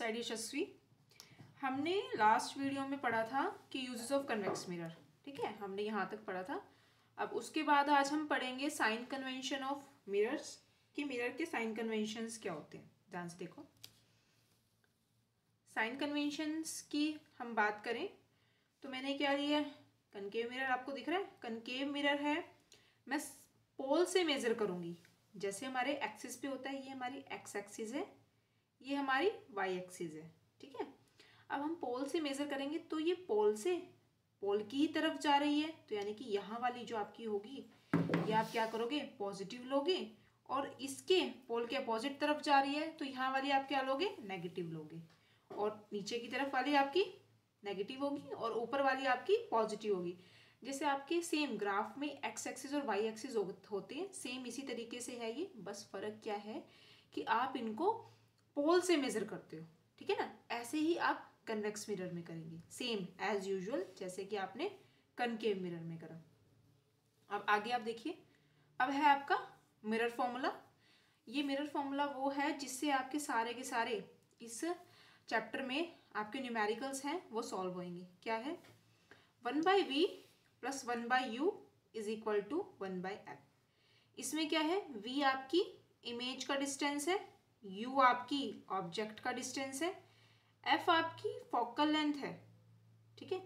Side यशस्वी। हमने last video में पढ़ा था कि यूजेस ऑफ कन्वेक्स मिरर, ठीक है, हमने यहाँ तक पढ़ा था। अब उसके बाद आज हम पढ़ेंगे साइन कन्वेंशन ऑफ मिरर्स, कि मिरर के साइन कन्वेंशंस क्या होते हैं। ध्यान से देखो, साइन कन्वेंशंस की हम बात करें तो मैंने क्या लिया है, कनकेव मिरर आपको दिख रहा है, कनकेव मिरर है। मैं पोल से मेजर करूंगी, जैसे हमारे एक्सिस पे होता है, ये हमारी एक्स एक्सिस है, ये हमारी वाई एक्सिस है, ठीक है। अब हम पोल से मेजर करेंगे तो ये पोल से पोल की ही तरफ जा रही है, तो यानी कि यहाँ वाली जो आपकी होगी ये आप क्या करोगे, पॉजिटिव लोगे, और इसके पोल के अपोजिट तरफ जा रही है तो यहाँ वाली आप क्या लोगे, नेगेटिव लोगे, और नीचे की तरफ वाली आपकी नेगेटिव होगी और ऊपर वाली आपकी पॉजिटिव होगी। जैसे आपके सेम ग्राफ में एक्स एक्सिस और वाई एक्सिस होते हैं, सेम इसी तरीके से है ये, बस फर्क क्या है कि आप इनको पोल से मेजर करते हो, ठीक है ना। ऐसे ही आप कन्वेक्स मिरर में करेंगे, सेम एज यूजुअल जैसे कि आपने कनकेव मिरर में करा। अब आगे आप देखिए, अब है आपका मिरर फॉर्मूला। ये मिरर फॉर्मूला वो है जिससे आपके सारे के सारे इस चैप्टर में आपके न्यूमेरिकल्स हैं वो सॉल्व होंगे। क्या है, 1/v + 1/u is equal to 1/f। इसमें क्या है, v आपकी इमेज का डिस्टेंस है, u आपकी ऑब्जेक्ट का डिस्टेंस है, f आपकी फोकल लेंथ है, ठीक है।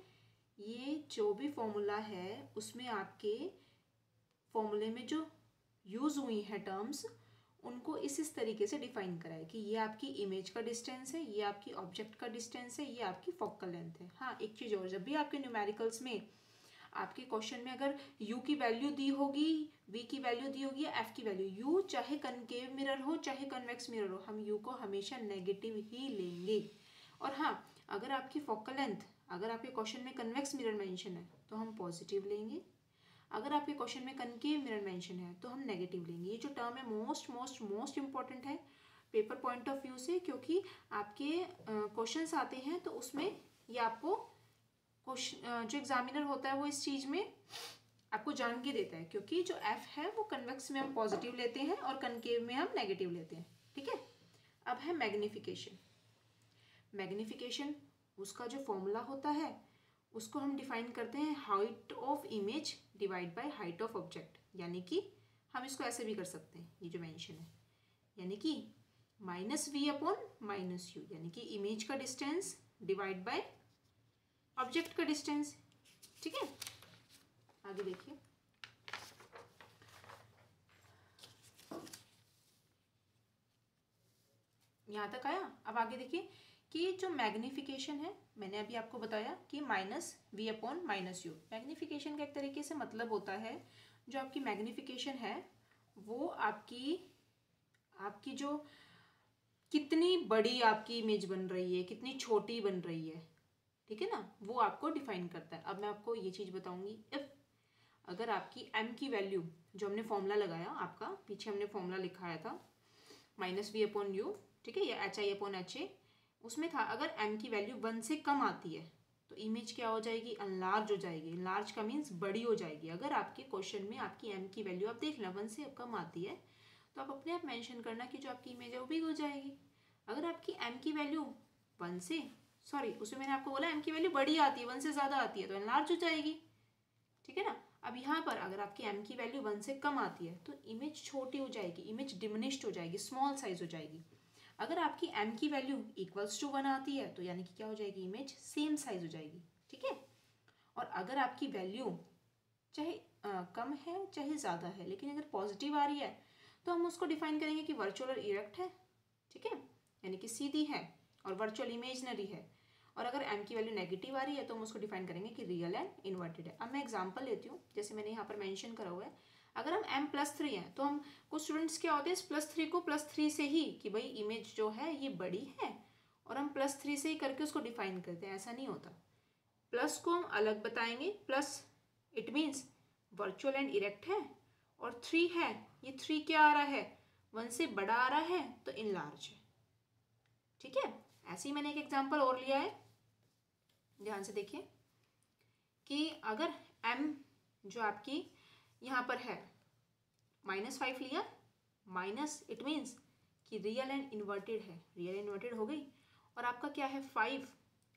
ये जो भी फॉर्मूला है उसमें आपके फॉर्मूले में जो यूज हुई है टर्म्स, उनको इस तरीके से डिफाइन करा है कि ये आपकी इमेज का डिस्टेंस है, ये आपकी ऑब्जेक्ट का डिस्टेंस है, ये आपकी फोकल लेंथ है। हाँ, एक चीज़ और, जब भी आपके न्यूमेरिकल्स में आपके क्वेश्चन में अगर u की वैल्यू दी होगी, v की वैल्यू दी होगी या f की वैल्यू, u चाहे कनकेव मिरर हो चाहे कन्वेक्स मिरर हो, हम u को हमेशा नेगेटिव ही लेंगे। और हाँ, अगर आपकी फोकल लेंथ, अगर आपके क्वेश्चन में कन्वेक्स मिरर मेंशन है तो हम पॉजिटिव लेंगे, अगर आपके क्वेश्चन में कनकेव मिरर मेंशन है तो हम नेगेटिव लेंगे। ये जो टर्म है मोस्ट मोस्ट मोस्ट इंपॉर्टेंट है पेपर पॉइंट ऑफ व्यू से, क्योंकि आपके क्वेश्चंस आते हैं तो उसमें ये आपको क्वेश्चन, जो एग्जामिनर होता है वो इस चीज़ में आपको जान के देता है, क्योंकि जो एफ है वो कन्वेक्स में हम पॉजिटिव लेते हैं और कनकेव में हम नेगेटिव लेते हैं, ठीक है। अब है मैग्निफिकेशन। मैग्निफिकेशन उसका जो फॉर्मूला होता है उसको हम डिफाइन करते हैं height of image divide by height of object, यानी कि हम इसको ऐसे भी कर सकते हैं, ये जो मेंशन है, यानी कि -v/-u, यानी कि इमेज का डिस्टेंस डिवाइड बाय ऑब्जेक्ट का डिस्टेंस, ठीक है। आगे देखिए, यहाँ तक आया। अब आगे देखिए कि जो मैग्निफिकेशन है, मैंने अभी आपको बताया कि -v/-u। मैग्निफिकेशन का एक तरीके से मतलब होता है, जो आपकी मैग्निफिकेशन है वो आपकी जो कितनी बड़ी आपकी इमेज बन रही है, कितनी छोटी बन रही है, ठीक है ना, वो आपको डिफाइन करता है। अब मैं आपको ये चीज़ बताऊंगी, इफ अगर आपकी m की वैल्यू, जो हमने फॉर्मूला लगाया, आपका पीछे हमने फॉर्मूला लिखाया था -v/u, ठीक है, या hi/ha, उसमें था अगर m की वैल्यू 1 से कम आती है तो इमेज क्या हो जाएगी, अनलार्ज हो जाएगी। अनलार्ज का मीन्स बड़ी हो जाएगी। अगर आपके क्वेश्चन में आपकी m की वैल्यू, आप देख लें, 1 से कम आती है तो आप अपने आप मेंशन करना कि जो आपकी इमेज है वो बिग हो जाएगी। अगर आपकी m की वैल्यू 1 से, सॉरी उसमें मैंने आपको बोला m की वैल्यू बड़ी आती है, 1 से ज़्यादा आती है तो अनलार्ज हो जाएगी, ठीक है ना। अब यहाँ पर अगर आपकी m की वैल्यू 1 से कम आती है तो इमेज छोटी हो जाएगी, इमेज डिमिनिश्ड हो जाएगी, स्मॉल साइज हो जाएगी। अगर आपकी m की वैल्यू =1 आती है तो यानी कि क्या हो जाएगी, इमेज सेम साइज हो जाएगी, ठीक है। और अगर आपकी वैल्यू चाहे कम है चाहे ज़्यादा है, लेकिन अगर पॉजिटिव आ रही है तो हम उसको डिफाइन करेंगे कि वर्चुअल और इरेक्ट है, ठीक है, यानी कि सीधी है, और वर्चुअल इमेजनरी है। और अगर m की वैल्यू नेगेटिव आ रही है तो हम उसको डिफाइन करेंगे कि रियल एंड इन्वर्टेड है। अब मैं एग्जांपल लेती हूँ, जैसे मैंने यहाँ पर मेंशन करा हुआ है, अगर हम m+3 है तो हम, कुछ स्टूडेंट्स क्या होते हैं इस +3 को +3 से ही, कि भाई इमेज जो है ये बड़ी है और हम +3 से ही करके उसको डिफाइन करते हैं। ऐसा नहीं होता, प्लस को हम अलग बताएंगे। Plus it means virtual and erect है, और 3 है, ये 3 क्या आ रहा है, 1 से बड़ा आ रहा है तो इनलार्ज है, ठीक है। ऐसे ही मैंने एक एग्जांपल और लिया है, ध्यान से देखिए, कि अगर m जो आपकी यहाँ पर है -5 लिया, माइनस इट मीन्स कि रियल एंड इन्वर्टेड है, रियल इन्वर्टेड हो गई, और आपका क्या है 5,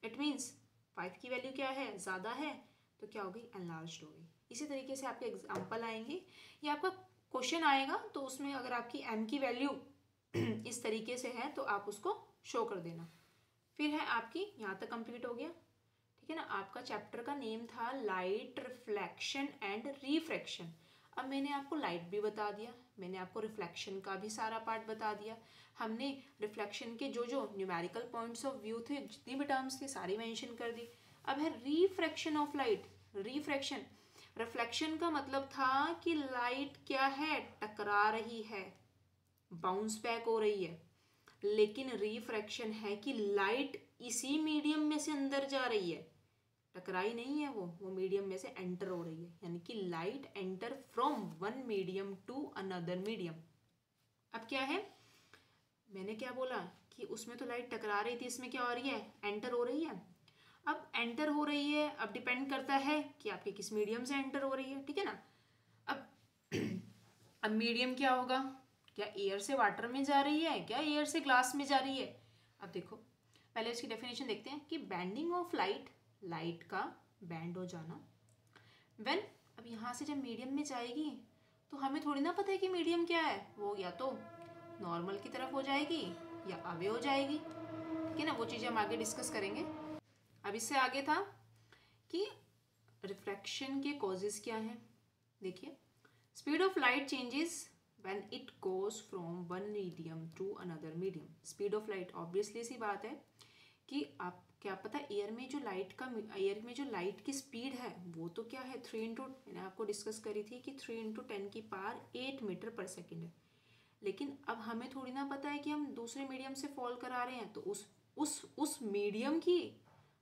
इट मीन्स 5 की वैल्यू क्या है, ज़्यादा है, तो क्या हो गई, एनलार्ज्ड हो गई। इसी तरीके से आपके एग्जाम्पल आएंगे या आपका क्वेश्चन आएगा, तो उसमें अगर आपकी m की वैल्यू इस तरीके से है तो आप उसको शो कर देना। फिर है आपकी, यहाँ तक कंप्लीट हो गया, ठीक है ना। आपका चैप्टर का नेम था लाइट, रिफ्लेक्शन एंड रिफ्रैक्शन। अब मैंने आपको लाइट भी बता दिया, मैंने आपको रिफ्लेक्शन का भी सारा पार्ट बता दिया, हमने रिफ्लेक्शन के जो जो न्यूमेरिकल पॉइंट्स ऑफ व्यू थे, जितनी भी टर्म्स थे, सारी मेंशन कर दी। अब है refraction of light. Refraction, reflection का मतलब था कि लाइट क्या है, टकरा रही है, बाउंस बैक हो रही है, लेकिन रिफ्रैक्शन है कि लाइट इसी मीडियम में से अंदर जा रही है, टकराई नहीं है, वो मीडियम में से एंटर हो रही है, यानी कि light enter from one medium to another medium. अब क्या है, मैंने क्या बोला कि उसमें तो लाइट टकरा रही थी, इसमें क्या हो रही है, एंटर हो रही है। अब एंटर हो रही है, अब डिपेंड करता है कि आपके किस मीडियम से एंटर हो रही है, ठीक है ना। अब अब मीडियम क्या होगा, क्या एयर से वाटर में जा रही है, क्या एयर से ग्लास में जा रही है। अब देखो पहले इसकी डेफिनेशन देखते हैं कि बैंडिंग ऑफ लाइट, लाइट का बैंड हो जाना, व्हेन, अब यहाँ से जब मीडियम में जाएगी तो हमें थोड़ी ना पता है कि मीडियम क्या है, वो या तो नॉर्मल की तरफ हो जाएगी या अवे हो जाएगी, ठीक है ना। वो चीज़ें हम आगे डिस्कस करेंगे। अब इससे आगे था कि रिफ्रैक्शन के कॉजेज क्या हैं। देखिए, speed of light changes when it goes from one medium to another medium. Speed of light, obviously सी बात है कि आप क्या पता एयर में जो लाइट की स्पीड है वो तो क्या है 3 इंटू, मैंने आपको डिस्कस करी थी कि 3 इंटू 10⁸ मीटर पर सेकेंड है। लेकिन अब हमें थोड़ी ना पता है कि हम दूसरे मीडियम से फॉल करा रहे हैं, तो उस मीडियम की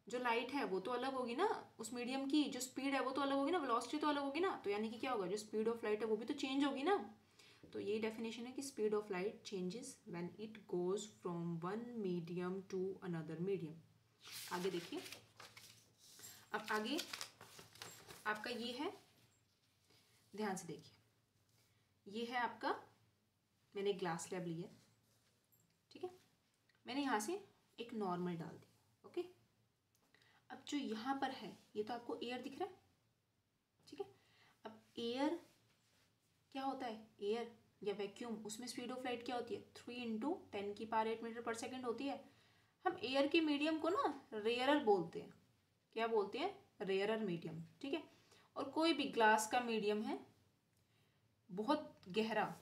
जो लाइट है वो तो अलग होगी ना, उस मीडियम की जो स्पीड है वो तो अलग होगी ना, वेलोसिटी तो अलग होगी ना, तो यानी कि क्या होगा, जो स्पीड ऑफ लाइट है वो भी तो चेंज होगी ना। तो यही डेफिनेशन है कि speed of light changes when it goes from one medium to another medium. आगे देखिए, अब आगे आपका ये है, ध्यान से देखिए, ये है आपका, मैंने ग्लास स्लैब ली है, ठीक है, मैंने यहाँ से एक नॉर्मल डाल दी, ओके। अब जो यहाँ पर है ये तो आपको एयर दिख रहा है, ठीक है। अब एयर क्या होता है, एयर या वैक्यूम, उसमें स्पीड ऑफ लाइट क्या होती है, 3 इंटू 10⁸ मीटर पर सेकेंड होती है। हम एयर के मीडियम को ना रेयरर बोलते हैं, क्या बोलते हैं, रेयरर मीडियम, ठीक है। और कोई भी ग्लास का मीडियम है बहुत गहरा,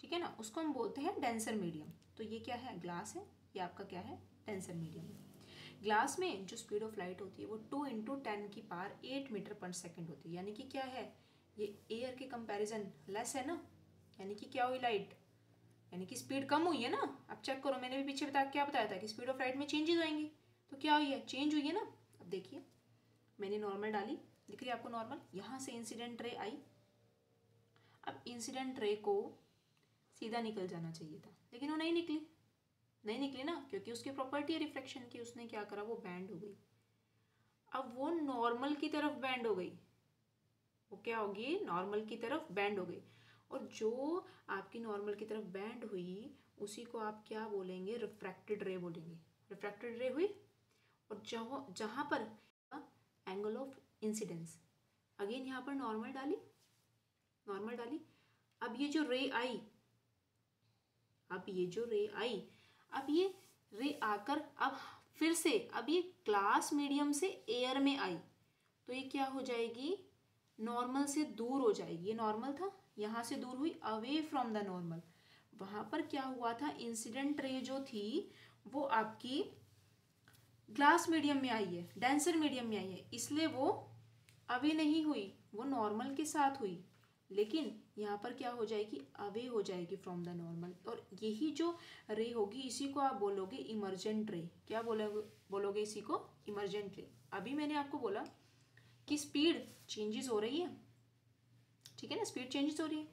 ठीक है ना, उसको हम बोलते हैं डेंसर मीडियम। तो ये क्या है, ग्लास है, ये आपका क्या है, डेंसर मीडियम है। ग्लास में जो स्पीड ऑफ लाइट होती है वो 2 इंटू 10⁸ मीटर पर सेकेंड होती है, यानी कि क्या है, ये एयर के कंपैरिजन लेस है ना, यानी कि क्या हुई लाइट, यानी कि स्पीड कम हुई है ना। अब चेक करो, मैंने भी पीछे क्या बताया था कि स्पीड ऑफ लाइट में चेंजेस होंगे, तो क्या हुई है, चेंज हुई है ना। अब देखिए, मैंने नॉर्मल डाली, दिख रही है आपको नॉर्मल, यहाँ से इंसिडेंट रे आई। अब इंसिडेंट रे को सीधा निकल जाना चाहिए था, लेकिन वो नहीं निकली ना, क्योंकि उसकी प्रॉपर्टी है रिफ्लेक्शन की, उसने क्या करा, वो बैंड हो गई। अब वो नॉर्मल की तरफ बैंड हो गई, वो क्या होगी, नॉर्मल की तरफ बैंड हो गई। और जो आपकी नॉर्मल की तरफ बैंड हुई उसी को आप क्या बोलेंगे, रिफ्रैक्टेड रे बोलेंगे। रिफ्रैक्टेड रे हुई, और जहाँ पर एंगल ऑफ इंसिडेंस, अगेन यहाँ पर नॉर्मल डाली, अब ये जो रे आई, अब ये रे आकर अब फिर से, अब ये ग्लास मीडियम से एयर में आई, तो ये क्या हो जाएगी, नॉर्मल से दूर हो जाएगी। ये नॉर्मल था, यहाँ से दूर हुई, अवे फ्रॉम द नॉर्मल। वहाँ पर क्या हुआ था, इंसिडेंट रे जो थी वो आपकी ग्लास मीडियम में आई है, डेंसर मीडियम में आई है, इसलिए वो अवे नहीं हुई, वो नॉर्मल के साथ हुई। लेकिन यहाँ पर क्या हो जाएगी, अवे हो जाएगी फ्रॉम द नॉर्मल, और यही जो रे होगी इसी को आप बोलोगे इमर्जेंट रे। क्या बोलोगे इसी को, इमर्जेंट रे। अभी मैंने आपको बोला कि स्पीड चेंजेस हो रही है, ठीक है ना, स्पीड चेंजेस हो रही है।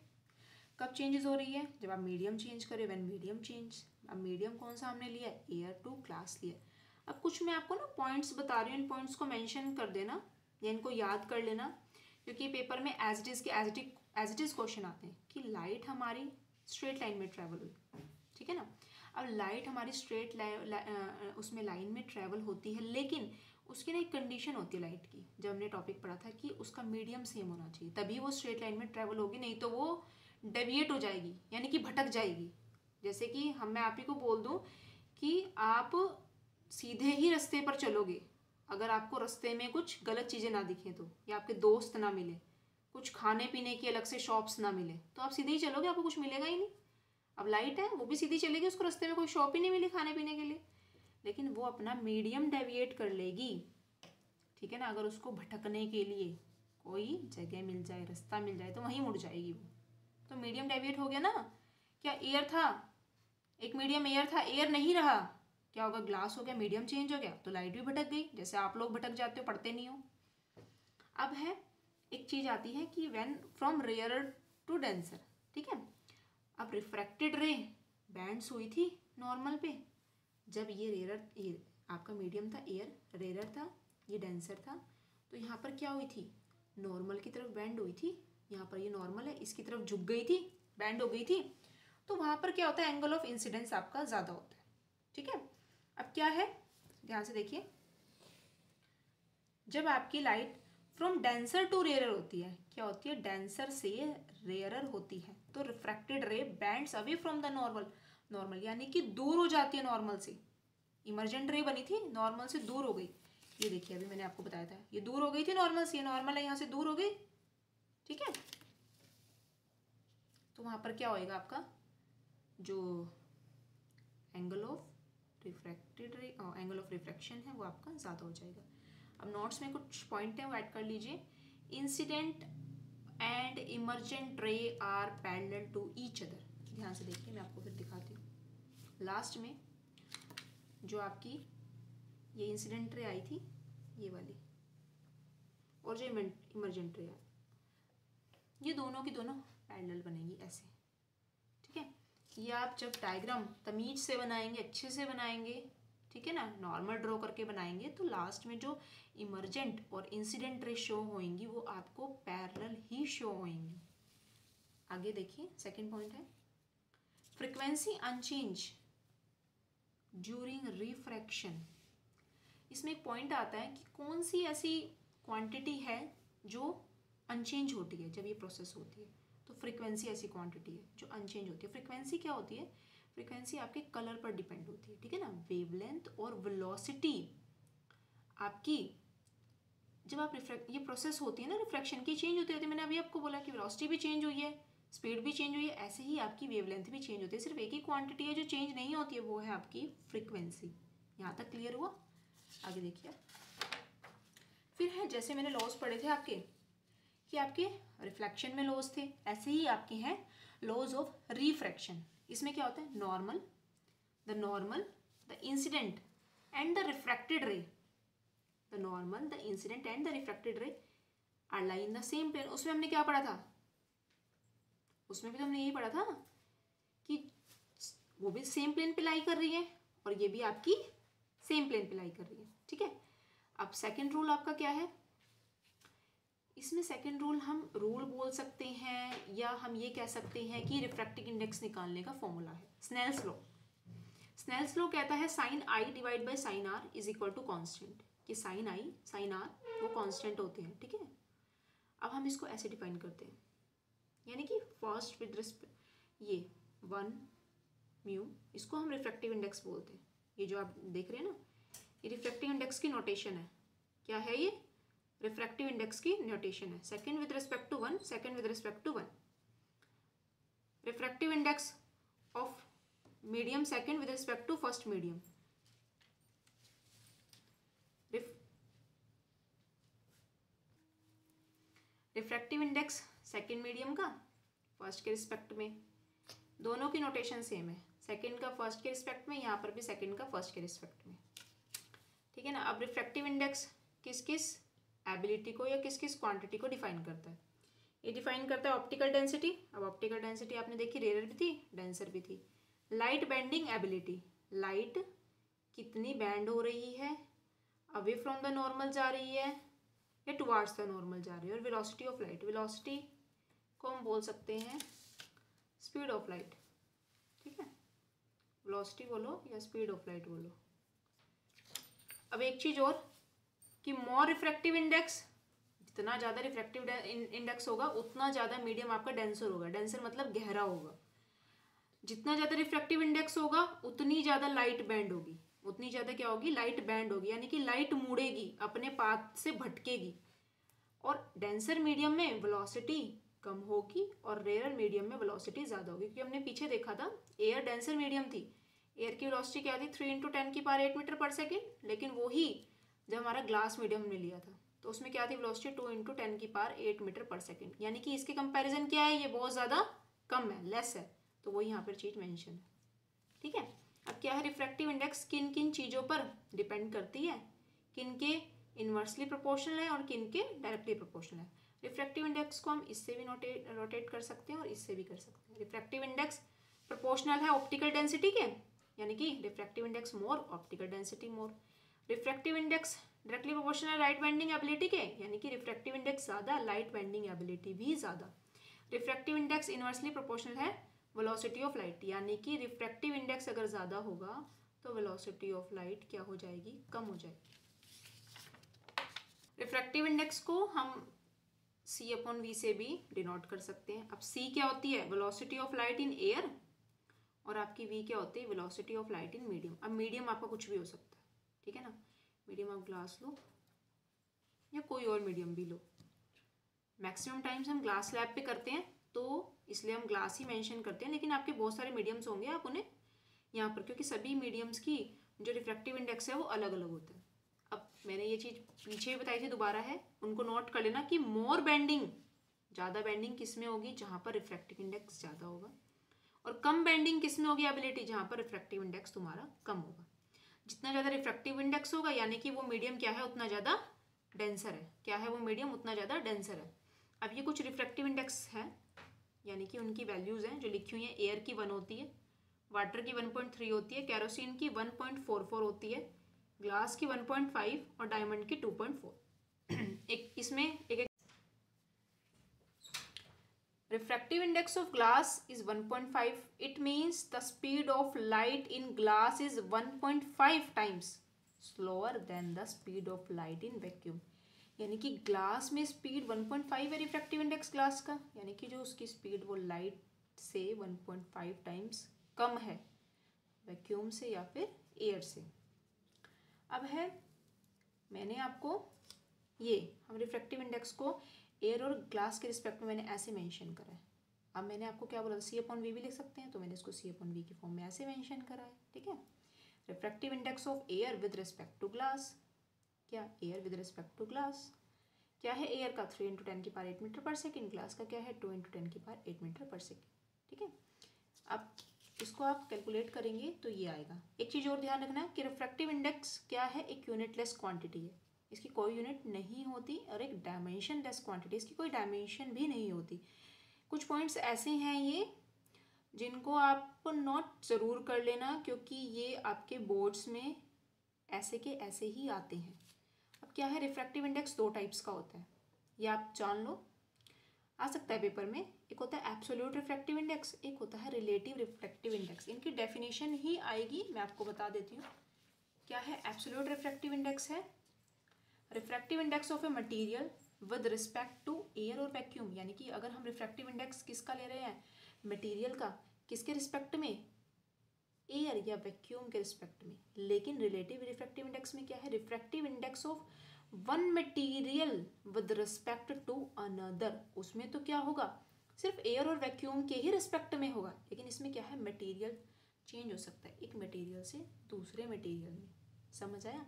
कब चेंजेस हो रही है, जब आप मीडियम चेंज करें, व्हेन मीडियम चेंज। अब मीडियम कौन सा हमने लिया, एयर टू ग्लास लिया। अब कुछ मैं आपको ना पॉइंट्स बता रही हूँ, इन पॉइंट्स को मेंशन कर देना या इनको याद कर लेना, क्योंकि पेपर में एज इट इज क्वेश्चन आते हैं कि लाइट हमारी स्ट्रेट लाइन में ट्रैवल हुई, ठीक है ना। अब लाइट हमारी स्ट्रेट उसमें लाइन में ट्रेवल होती है, लेकिन उसकी ना एक कंडीशन होती है लाइट की, जब हमने टॉपिक पढ़ा था कि उसका मीडियम सेम होना चाहिए, तभी वो स्ट्रेट लाइन में ट्रेवल होगी, नहीं तो वो डेविएट हो जाएगी, यानी कि भटक जाएगी। जैसे कि मैं आप ही को बोल दूं कि आप सीधे ही रास्ते पर चलोगे, अगर आपको रास्ते में कुछ गलत चीज़ें ना दिखें तो, या आपके दोस्त ना मिले, कुछ खाने पीने की अलग से शॉप्स ना मिले, तो आप सीधे ही चलोगे, आपको कुछ मिलेगा ही नहीं। अब लाइट है, वो भी सीधी चलेगी, उसको रास्ते में कोई शॉप ही नहीं मिली खाने पीने के लिए, लेकिन वो अपना मीडियम डेविएट कर लेगी, ठीक है ना। अगर उसको भटकने के लिए कोई जगह मिल जाए, रास्ता मिल जाए, तो वहीं मुड़ जाएगी वो, तो मीडियम डेविएट हो गया ना। क्या एयर था, एक मीडियम एयर था, एयर नहीं रहा, क्या होगा, ग्लास हो गया, मीडियम चेंज हो गया, तो लाइट भी भटक गई, जैसे आप लोग भटक जाते हो, पढ़ते नहीं हो। अब है एक चीज आती है कि when from rarer to denser, ठीक है। अब रिफ्रैक्टेड रे बैंड्स हुई थी नॉर्मल पे, जब ये रेयरर, ये आपका मीडियम था, एयर रेयरर था, ये डेंसर था, तो यहाँ पर क्या हुई थी, नॉर्मल की तरफ बैंड हुई थी, यहाँ पर ये नॉर्मल है, इसकी तरफ झुक गई थी, बैंड हो गई थी, तो वहाँ पर क्या होता है, एंगल ऑफ इंसिडेंस आपका ज़्यादा होता है, ठीक है। अब क्या है, ध्यान से देखिए, जब आपकी light from denser to rarer होती है, क्या होती है, डेंसर से रेयरर होती है, तो रिफ्रैक्टेड रे bands away from the normal यानी कि दूर हो जाती है नॉर्मल से। इमर्जेंट रे बनी थी, नॉर्मल से दूर हो गई, ये देखिए अभी मैंने आपको बताया था, ये दूर हो गई थी नॉर्मल से, नॉर्मल है यहाँ से दूर हो गई, ठीक है। तो वहाँ पर क्या होएगा, आपका जो एंगल ऑफ रिफ्रैक्टेड रे, एंगल ऑफ रिफ्रैक्शन है, वो आपका ज़्यादा हो जाएगा। अब नोट्स में कुछ पॉइंट हैं वो ऐड कर लीजिए। Incident and emergent ray are parallel to each other, ध्यान से देखिए, मैं आपको फिर दिखाती हूँ। लास्ट में जो आपकी ये इंसिडेंट रे आई थी, ये वाली, और जो इमर्जेंट रे आई, ये दोनों की दोनों पैरेलल बनेंगी ऐसे, ठीक है। ये आप जब डायग्राम तमीज से बनाएंगे, अच्छे से बनाएंगे, ठीक है ना, नॉर्मल ड्रॉ करके बनाएंगे, तो लास्ट में जो इमर्जेंट और इंसिडेंट रे शो होंगी वो आपको पैरेलल ही शो होंगी। आगे देखिए, सेकंड पॉइंट है फ्रीक्वेंसी अनचेंज ड्यूरिंग रिफ्रैक्शन। इसमें एक पॉइंट आता है कि कौन सी ऐसी क्वांटिटी है जो अनचेंज होती है जब ये प्रोसेस होती है, तो फ्रीक्वेंसी ऐसी क्वांटिटी है जो अनचेंज होती है। फ्रीक्वेंसी क्या होती है, फ्रीक्वेंसी आपके कलर पर डिपेंड होती है, ठीक है ना। वेवलेंथ और वेलोसिटी आपकी, जब आप ये प्रोसेस होती है ना रिफ्रैक्शन की, चेंज होती रहती है। मैंने अभी आपको बोला कि वेलोसिटी भी चेंज हुई है, स्पीड भी चेंज हुई है, ऐसे ही आपकी वेवलेंथ भी चेंज होती है। सिर्फ एक ही क्वांटिटी है जो चेंज नहीं होती है, वो है आपकी फ्रीक्वेंसी। यहाँ तक क्लियर हुआ? आगे देखिए, फिर है जैसे मैंने लॉस पढ़े थे आपके कि आपके रिफ्लेक्शन में लॉस थे, ऐसे ही आपके हैं लॉज ऑफ रिफ्रैक्शन। इसमें क्या होता है, normal, the incident and the refracted ray, the normal, the incident and the refracted ray are lie in the same plane. उसमें हमने क्या पढ़ा था, उसमें भी तो हमने यही पढ़ा था कि वो भी सेम प्लेन पे लाई कर रही है और ये भी आपकी सेम प्लेन पे लाई कर रही है, ठीक है। अब सेकंड रूल आपका क्या है, इसमें सेकंड रूल हम रूल बोल सकते हैं या हम ये कह सकते हैं कि रिफ्रैक्टिव इंडेक्स निकालने का फॉर्मूला है स्नेल्स लॉ। स्नेल्स लॉ कहता है sine i divide by sine r is equal to constant, कि साइन आई साइन आर वो कॉन्स्टेंट होते हैं, ठीक है। अब हम इसको ऐसे डिफाइन करते हैं, यानी कि फर्स्ट विद रिस्पेक्ट ये 1 म्यू, इसको हम रिफ्रैक्टिव इंडेक्स बोलते हैं। ये जो आप देख रहे हैं ना, ये रिफ्रैक्टिव इंडेक्स की नोटेशन है। क्या है ये, रिफ्रैक्टिव इंडेक्स की नोटेशन है। Second with respect to 1, second with respect to 1। Refractive index of medium second with respect to first medium. Refractive index second medium का फर्स्ट के रिस्पेक्ट में, दोनों की नोटेशन सेम है, सेकंड का फर्स्ट के रिस्पेक्ट में, यहाँ पर भी सेकंड का फर्स्ट के रिस्पेक्ट में, ठीक है ना। अब रिफ्रैक्टिव इंडेक्स किस किस एबिलिटी को या किस किस क्वांटिटी को डिफाइन करता है, ये डिफाइन करता है ऑप्टिकल डेंसिटी। अब ऑप्टिकल डेंसिटी आपने देखी, रेयर भी थी, डेंसर भी थी। लाइट बेंडिंग एबिलिटी, लाइट कितनी बैंड हो रही है, अवे फ्रॉम द नॉर्मल जा रही है या टुवार्ड्स द नॉर्मल जा रही है। और वेलोसिटी ऑफ लाइट, वेलोसिटी को हम बोल सकते हैं स्पीड ऑफ लाइट, ठीक है। वेलोसिटी बोलो या स्पीड ऑफ लाइट बोलो। अब एक चीज़ और कि मोर रिफ्रैक्टिव इंडेक्स, जितना ज़्यादा रिफ्रैक्टिव इंडेक्स होगा उतना ज़्यादा मीडियम आपका डेंसर होगा। डेंसर मतलब गहरा होगा। जितना ज़्यादा रिफ्रैक्टिव इंडेक्स होगा उतनी ज़्यादा लाइट बैंड होगी, उतनी ज़्यादा क्या होगी, लाइट बैंड होगी, यानी कि लाइट मुड़ेगी, अपने पाथ से भटकेगी। और डेंसर मीडियम में वेलोसिटी कम होगी और रेयर मीडियम में वेलोसिटी ज़्यादा होगी। क्योंकि हमने पीछे देखा था एयर डेंसर मीडियम थी, एयर की वेलोसिटी क्या थी 3 × 10⁸ मीटर पर सेकेंड। लेकिन वही जब हमारा ग्लास मीडियम ने लिया था तो उसमें क्या थी वेलोसिटी 2 × 10⁸ मीटर पर सेकेंड। यानी कि इसके कंपैरिजन क्या है, ये बहुत ज़्यादा कम है, लेस है। तो वही यहाँ पर चीज़ मेंशन है। ठीक है। अब क्या है, रिफ्रैक्टिव इंडेक्स किन किन चीज़ों पर डिपेंड करती है, किन के इन्वर्सली प्रोपोर्शनल है और किन के डायरेक्टली प्रोपोर्शनल है। रिफ्रैक्टिव इंडेक्स को हम इससे भी रोटेट कर सकते हैं और इससे भी कर सकते हैं। रिफ्रैक्टिव इंडेक्स प्रोपोर्शनल है ऑप्टिकल डेंसिटी के, यानी कि रिफ्रैक्टिव इंडेक्स मोर, ऑप्टिकल डेंसिटी मोर। रिफ्रैक्टिव इंडेक्स डायरेक्टली प्रोपोर्शनल है लाइट बेंडिंग एबिलिटी के, यानी कि रिफ्रैक्टिव इंडेक्स ज़्यादा, लाइट बेंडिंग एबिलिटी भी ज़्यादा। रिफ्रैक्टिव इंडेक्स इन्वर्सली प्रोपोर्शनल है वेलोसिटी ऑफ लाइट, यानी कि रिफ्रैक्टिव इंडेक्स अगर ज़्यादा होगा तो वेलोसिटी ऑफ लाइट क्या हो जाएगी, कम हो जाएगी। रिफ्रैक्टिव इंडेक्स को हम C/V से भी डिनोट कर सकते हैं। अब C क्या होती है, velocity of light in air, और आपकी V क्या होती है, velocity of light in medium. अब मीडियम आपका कुछ भी हो सकता है, ठीक है ना। मीडियम आप ग्लास लो या कोई और मीडियम भी लो। मैक्सिमम टाइम्स हम ग्लास लैब पे करते हैं तो इसलिए हम ग्लास ही मेंशन करते हैं, लेकिन आपके बहुत सारे मीडियम्स होंगे, आप उन्हें यहाँ पर, क्योंकि सभी मीडियम्स की जो रिफ्रैक्टिव इंडेक्स है वो अलग अलग होता है। अब मैंने ये चीज़ पीछे भी बताई थी, दोबारा है, उनको नोट कर लेना कि मोर बेंडिंग, ज़्यादा बेंडिंग किस में होगी, जहाँ पर रिफ्रैक्टिव इंडेक्स ज़्यादा होगा, और कम बेंडिंग किस में होगी एबिलिटी, जहाँ पर रिफ्रैक्टिव इंडेक्स तुम्हारा कम होगा। जितना ज़्यादा रिफ्रैक्टिव इंडेक्स होगा यानी कि वो मीडियम क्या है, उतना ज़्यादा डेंसर है। क्या है वो मीडियम, उतना ज़्यादा डेंसर है। अब ये कुछ रिफ्रैक्टिव इंडेक्स है, यानी कि उनकी वैल्यूज़ हैं जो लिखी हुई हैं। एयर की 1 होती है, वाटर की 1.3 होती है, कैरोसिन की 1.44 होती है, ग्लास की 1.5 और डायमंड की 2.4। एक इसमें एक refractive index of glass is 1.5. It means the speed of light in glass is 1.5 times slower than the speed of light in vacuum. यानी कि ग्लास में स्पीड 1.5 है रिफ्रैक्टिव इंडेक्स ग्लास का, यानी कि जो उसकी स्पीड वो लाइट से 1.5 टाइम्स कम है वैक्यूम से या फिर एयर से। अब है, मैंने आपको ये हम रिफ्रैक्टिव इंडेक्स को एयर और ग्लास के रिस्पेक्ट में मैंने ऐसे मेंशन करा है। अब मैंने आपको क्या बोला, C/V भी लिख सकते हैं, तो मैंने इसको C/V की फॉर्म में ऐसे मेंशन करा है। ठीक है। Refractive index of air with respect to glass, क्या air with respect to glass क्या है, एयर का 3 × 10⁸ मीटर पर सेकेंड, ग्लास का क्या है 2 × 10⁸ मीटर पर सेकेंड। ठीक है। अब इसको आप कैलकुलेट करेंगे तो ये आएगा। एक चीज़ और ध्यान रखना है कि रिफ्रैक्टिव इंडेक्स क्या है, एक यूनिटलेस क्वांटिटी है, इसकी कोई यूनिट नहीं होती, और एक डायमेंशन लेस क्वांटिटी, इसकी कोई डायमेंशन भी नहीं होती। कुछ पॉइंट्स ऐसे हैं ये जिनको आप नोट ज़रूर कर लेना, क्योंकि ये आपके बोर्ड्स में ऐसे के ऐसे ही आते हैं। अब क्या है, रिफ्रैक्टिव इंडेक्स 2 टाइप्स का होता है, ये आप जान लो, आ सकता है पेपर में। एक होता है एब्सोल्यूट रिफ्रैक्टिव इंडेक्स, एक होता है रिलेटिव रिफ्रैक्टिव इंडेक्स। इनकी डेफिनेशन ही आएगी, मैं आपको बता देती हूँ। क्या है एब्सोल्यूट रिफ्रैक्टिव इंडेक्स, है refractive index of a material with respect to air और वैक्यूम। यानी कि अगर हम रिफ्रैक्टिव इंडेक्स किसका ले रहे हैं, मटेरियल का, किसके रिस्पेक्ट में, एयर या वैक्यूम के रिस्पेक्ट में। लेकिन रिलेटिव रिफ्रैक्टिव इंडेक्स में क्या है, refractive index of one material with respect to another. उसमें तो क्या होगा, सिर्फ एयर और वैक्यूम के ही रिस्पेक्ट में होगा, लेकिन इसमें क्या है, मटेरियल चेंज हो सकता है एक मटेरियल से दूसरे मटेरियल में। समझ आया।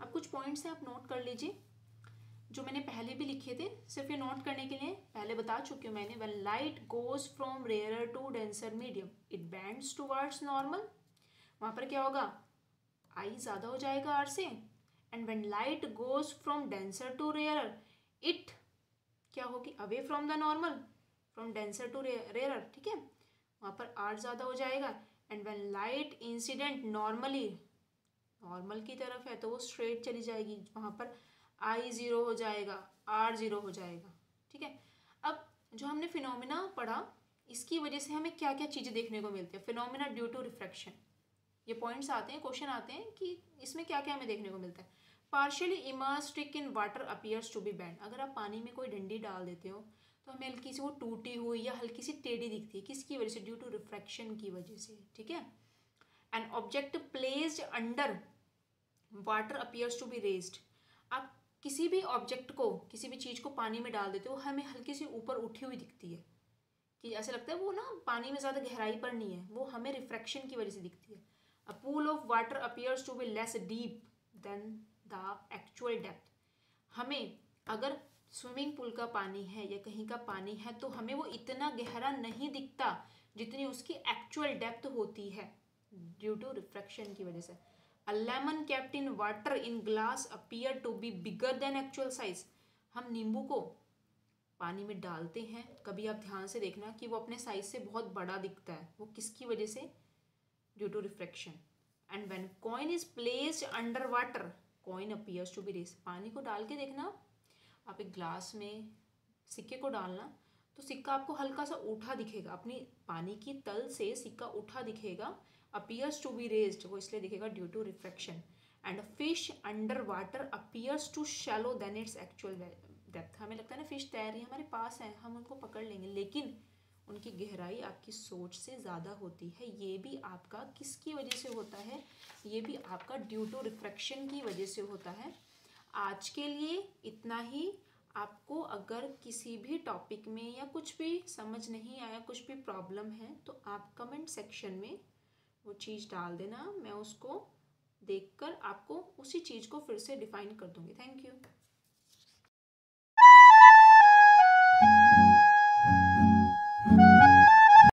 अब कुछ पॉइंट्स हैं, आप नोट कर लीजिए, जो मैंने पहले भी लिखे थे, सिर्फ ये नोट करने के लिए पहले बता चुकी हूँ मैंने। When light goes from rare to denser medium it bends towards normal. वहाँ पर क्या होगा, आई ज़्यादा हो जाएगा आर से। And when light goes from denser to rare it क्या होगी, away from the normal, from denser to rare. ठीक है, वहाँ पर आर ज़्यादा हो जाएगा। And when light incident normally, normal की तरफ है तो वो स्ट्रेट चली जाएगी, वहाँ पर आई 0 हो जाएगा, आर 0 हो जाएगा। ठीक है। अब जो हमने फिनोमिना पढ़ा, इसकी वजह से हमें क्या क्या चीज़ें देखने को मिलती है। फिनोमिना ड्यू टू रिफ्रैक्शन, ये पॉइंट्स आते हैं, क्वेश्चन आते हैं कि इसमें क्या क्या हमें देखने को मिलता है। Partially immersed stick in water appears to be bend. अगर आप पानी में कोई डंडी डाल देते हो तो हमें हल्की सी वो टूटी हुई या हल्की सी टेढ़ी दिखती है, किसकी वजह से? ड्यू टू रिफ्रैक्शन की वजह से, ठीक है। An object placed under water appears to be raised. आप किसी भी ऑब्जेक्ट को, किसी भी चीज़ को पानी में डाल देते हो, हमें हल्की सी ऊपर उठी हुई दिखती है, कि ऐसा लगता है वो ना पानी में ज़्यादा गहराई पर नहीं है, वो हमें रिफ्रैक्शन की वजह से दिखती है। A pool of water appears to be less deep than the actual depth. हमें अगर स्विमिंग पूल का पानी है या कहीं का पानी है तो हमें वो इतना गहरा नहीं दिखता जितनी उसकी एक्चुअल डेप्थ होती है, ड्यू टू रिफ्रैक्शन की वजह से। A lemon kept in water in glass appear to be bigger than actual size. हम नींबू को पानी में डालते हैं, कभी आप ध्यान से देखना कि वो अपने साइज से बहुत बड़ा दिखता है, वो किसकी वजह से? Due to refraction. And when coin is placed under water coin appears to be raise. पानी को डाल के देखना, आप एक ग्लास में सिक्के को डालना तो सिक्का आपको हल्का सा उठा दिखेगा, अपनी पानी की तल से सिक्का उठा दिखेगा। अपीयर्स टू बी रेज्ड, वो इसलिए दिखेगा due to refraction. And fish under water appears to shallow than its actual depth. हमें लगता है ना फिश तैर रही है, हमारे पास है, हम उनको पकड़ लेंगे, लेकिन उनकी गहराई आपकी सोच से ज़्यादा होती है। ये भी आपका किसकी वजह से होता है? ये भी आपका ड्यू टू रिफ्रैक्शन की वजह से होता है। आज के लिए इतना ही। आपको अगर किसी भी टॉपिक में या कुछ भी समझ नहीं आया, कुछ भी प्रॉब्लम है, तो आप कमेंट सेक्शन में वो चीज़ डाल देना, मैं उसको देखकर आपको उसी चीज़ को फिर से डिफाइन कर दूँगी। Thank you.